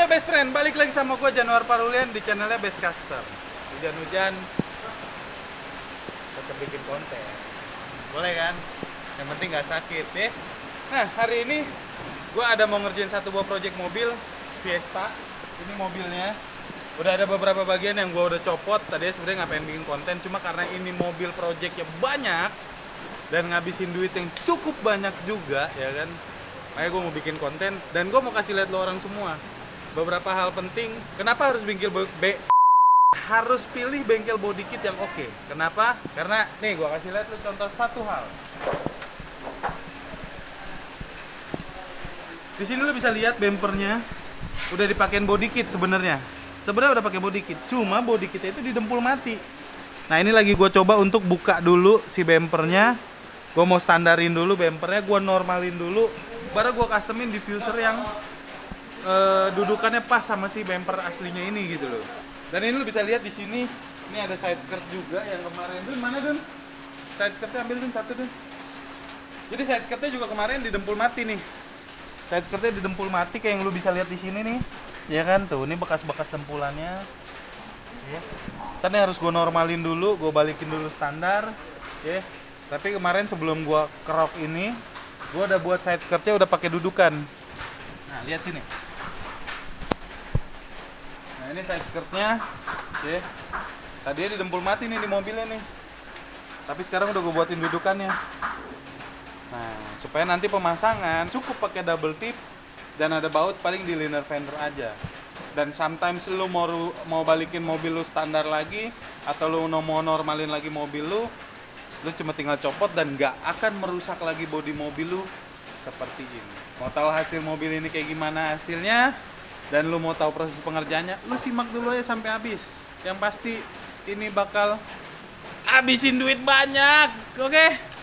Yo best friend, balik lagi sama gue Januar Parulian di channelnya Best Caster. Hujan-hujan tetap bikin konten, boleh kan? Yang penting nggak sakit ya. Nah hari ini gue ada mau ngerjain satu buah project mobil Fiesta. Ini mobilnya udah ada beberapa bagian yang gue udah copot. Tadinya sebenarnya nggak pengen bikin konten, cuma karena ini mobil projectnya banyak dan ngabisin duit yang cukup banyak juga ya kan. Makanya gue mau bikin konten dan gue mau kasih lihat lo orang semua beberapa hal penting. Kenapa harus harus pilih bengkel body kit yang oke? Kenapa? Karena nih gue kasih lihat lo contoh satu hal. Di sini lo bisa lihat bumpernya udah dipakein body kit sebenarnya. Sebenarnya udah pakai body kit, cuma body kitnya itu didempul mati. Nah ini lagi gue coba untuk buka dulu si bumpernya. Gue mau standarin dulu bumpernya, gue normalin dulu, baru gue customin diffuser yang dudukannya pas sama si bumper aslinya ini gitu loh. Dan ini lo bisa lihat di sini, ini ada side skirt juga yang kemarin. Dun mana Dun? Side skirtnya ambil Dun satu Dun. Jadi side skirtnya juga kemarin didempul mati nih. Side skirtnya didempul mati kayak yang lo bisa lihat di sini nih. Ya kan tuh, ini bekas-bekas dempulannya. Ya. Kan harus gue normalin dulu, gue balikin dulu standar. Ya. Tapi kemarin sebelum gue kerok ini, gue udah buat side skirtnya udah pakai dudukan. Nah lihat sini. Nah ini side skirtnya, ya. Tadinya didempul mati nih di mobilnya nih. Tapi sekarang udah gue buatin dudukannya. Nah supaya nanti pemasangan cukup pakai double tip dan ada baut paling di liner fender aja. Dan sometimes lu mau balikin mobil lu standar lagi atau lu mau normalin lagi mobil lu cuma tinggal copot dan nggak akan merusak lagi bodi mobil lu seperti ini. Mau tahu hasil mobil ini kayak gimana hasilnya dan lu mau tahu proses pengerjaannya, lu simak dulu aja sampai habis. Yang pasti ini bakal habisin duit banyak, oke?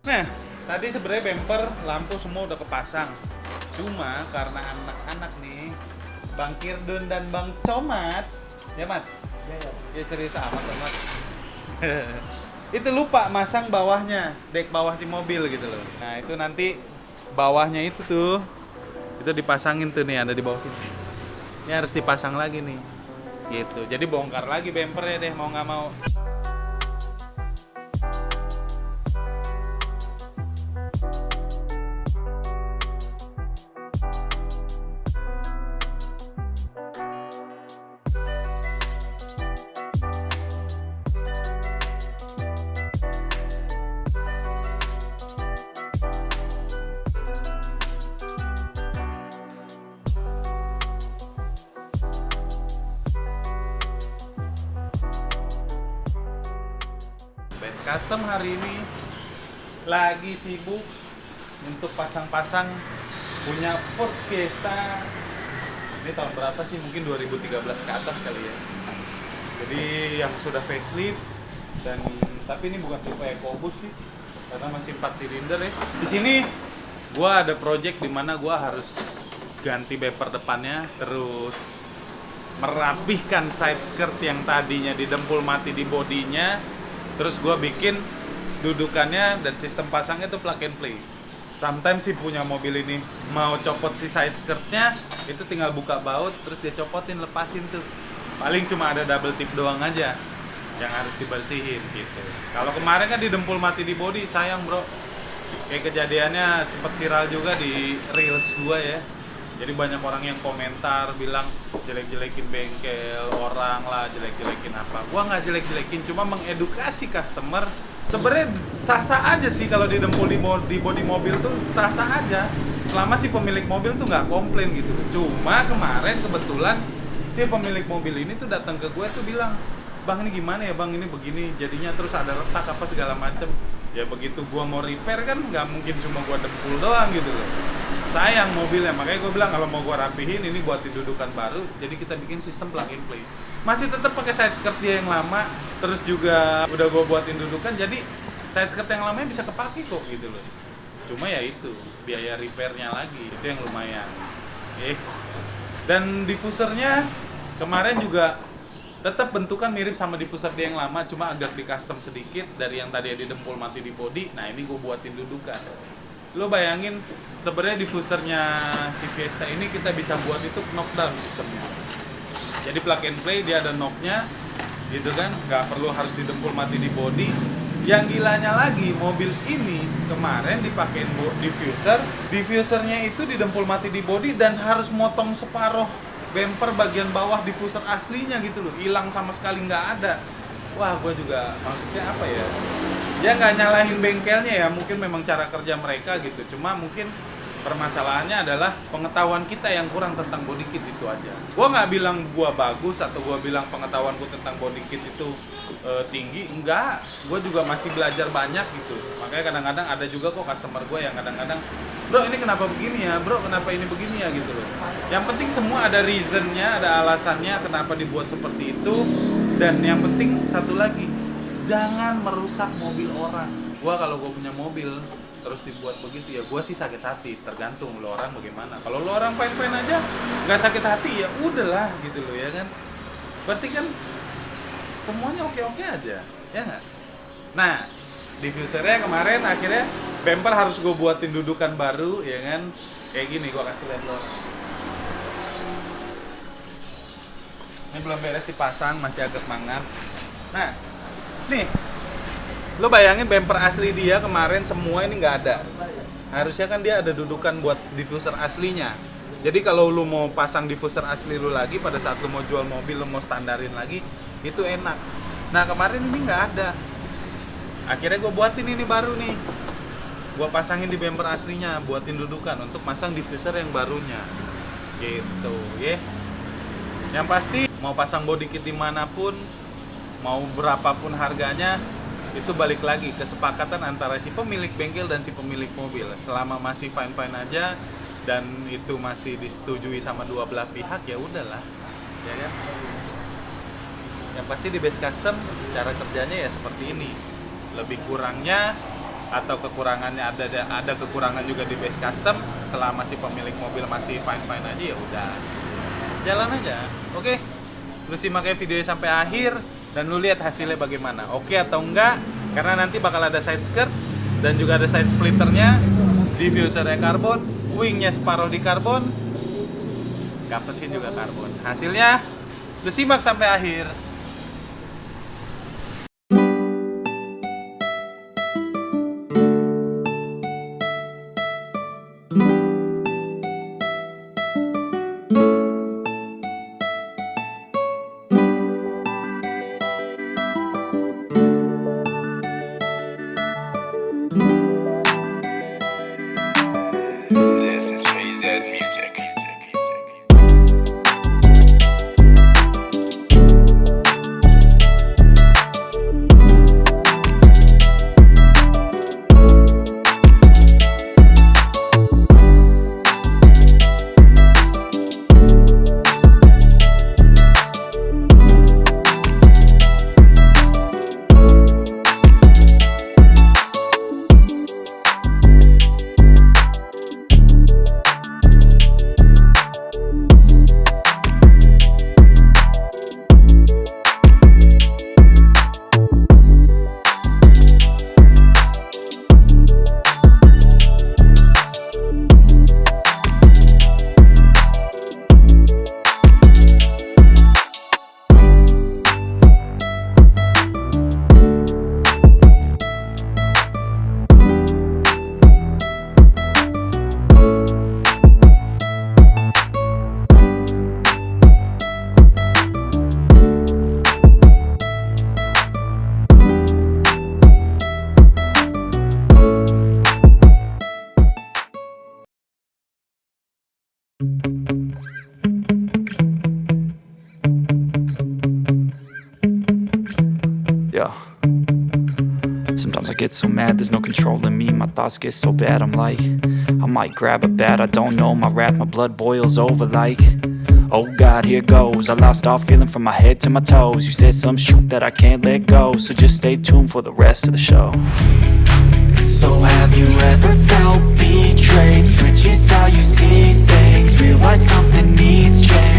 Nah, tadi sebenarnya bumper, lampu semua udah kepasang. Cuma karena anak-anak nih, Bang Kirdun dan Bang Comat, ya Mat? Ya serius amat Comat. Itu lupa masang bawahnya, dek bawah si mobil gitu loh. Nah itu nanti bawahnya itu tuh, itu dipasangin tuh nih, ada di bawah sini. Ini harus dipasang lagi nih, gitu. Jadi bongkar lagi bumpernya deh, mau nggak mau. Custom hari ini lagi sibuk untuk pasang-pasang punya Ford Fiesta. Ini tahun berapa sih? Mungkin 2013 ke atas kali ya. Jadi yang sudah facelift dan tapi ini bukan tipe EcoBoost sih, karena masih 4 silinder ya. Di sini gua ada project di mana gua harus ganti bumper depannya, terus merapihkan side skirt yang tadinya didempul mati di bodinya, terus gua bikin dudukannya dan sistem pasangnya itu plug and play. Sometimes sih punya mobil ini mau copot si side skirtnya, itu tinggal buka baut terus dia copotin, lepasin tuh. Paling cuma ada double tip doang aja yang harus dibersihin gitu. Kalau kemarin kan didempul mati di body, sayang bro. Kayak kejadiannya cepet viral juga di reels gua ya. Jadi banyak orang yang komentar bilang jelek-jelekin bengkel orang lah, jelek-jelekin apa. Gua nggak jelek-jelekin, cuma mengedukasi customer. Sebenarnya sah-sah aja sih kalau didempul di bodi mobil tuh sah-sah aja. Selama si pemilik mobil tuh nggak komplain gitu. Cuma kemarin kebetulan si pemilik mobil ini tuh datang ke gue tuh bilang, "Bang, ini gimana ya bang, ini begini jadinya, terus ada retak apa segala macem." Ya begitu gua mau repair kan nggak mungkin cuma gua dempul doang gitu loh. Sayang mobilnya, makanya gue bilang kalau mau gua rapihin ini buatin dudukan baru, jadi kita bikin sistem plug and play. Masih tetap pakai side skirt dia yang lama, terus juga udah gua buatin dudukan, jadi side skirt yang lamanya bisa kepake kok gitu loh. Cuma ya itu biaya repairnya lagi, itu yang lumayan. Dan diffusernya kemarin juga tetap bentukan mirip sama diffuser dia yang lama, cuma agak di custom sedikit dari yang tadi didempul mati di body. Nah ini gue buatin dudukan. Lo bayangin sebenarnya diffusernya si Fiesta ini kita bisa buat itu knockdown sistemnya. Jadi plug and play, dia ada knob-nya gitu kan, nggak perlu harus didempul mati di body. Yang gilanya lagi, mobil ini kemarin dipakein diffusernya itu didempul mati di body dan harus motong separuh bumper bagian bawah diffuser aslinya gitu loh, hilang sama sekali, nggak ada. Wah, gue juga maksudnya apa ya? Ya nggak nyalahin bengkelnya ya, mungkin memang cara kerja mereka gitu. Cuma mungkin permasalahannya adalah pengetahuan kita yang kurang tentang body kit, itu aja. Gue nggak bilang gue bagus atau gue bilang pengetahuan gue tentang body kit itu tinggi, enggak. Gue juga masih belajar banyak gitu. Makanya kadang-kadang ada juga kok customer gue yang kadang-kadang, "Bro, ini kenapa begini ya? Bro, kenapa ini begini ya?" gitu loh. Yang penting semua ada reasonnya, ada alasannya kenapa dibuat seperti itu. Dan yang penting satu lagi, jangan merusak mobil orang. Gua kalau gua punya mobil terus dibuat begitu ya gua sih sakit hati. Tergantung lo orang bagaimana. Kalau lo orang fine-fine aja nggak sakit hati ya udahlah gitu loh ya kan. Berarti kan semuanya oke-oke aja, ya nggak? Nah, diffusernya kemarin akhirnya bumper harus gue buatin dudukan baru ya kan. Kayak gini, gue kasih lihat lo. Ini belum beres dipasang, masih agak mangat. Nah, nih, lo bayangin bumper asli dia kemarin semua ini nggak ada. Harusnya kan dia ada dudukan buat diffuser aslinya. Jadi kalau lo mau pasang diffuser asli lo lagi pada saat lo mau jual mobil, lo mau standarin lagi, itu enak. Nah kemarin ini nggak ada. Akhirnya gue buatin ini baru nih. Gue pasangin di bumper aslinya, buatin dudukan untuk masang diffuser yang barunya. Gitu, ya. Yang pasti mau pasang body kit dimanapun, mau berapapun harganya, itu balik lagi kesepakatan antara si pemilik bengkel dan si pemilik mobil. Selama masih fine-fine aja dan itu masih disetujui sama dua belah pihak, ya udahlah, ya kan? Yang pasti di Base Custom cara kerjanya ya seperti ini. Lebih kurangnya atau kekurangannya ada kekurangan juga di Base Custom. Selama si pemilik mobil masih fine-fine aja, ya udah, jalan aja. Oke, lu simak videonya sampai akhir dan lu lihat hasilnya bagaimana, oke atau enggak. Karena nanti bakal ada side skirt dan juga ada side splitternya, diffusernya karbon, wingnya separuh di karbon, kapesin juga karbon. Hasilnya lu simak sampai akhir. This is PZ Music. get so mad, there's no controlling me. My thoughts get so bad, I'm like, I might grab a bat, I don't know. My wrath, my blood boils over like, oh God, here goes. I lost all feeling from my head to my toes. You said some shit that I can't let go, so just stay tuned for the rest of the show. So have you ever felt betrayed? Switches how you see things, realize something needs change.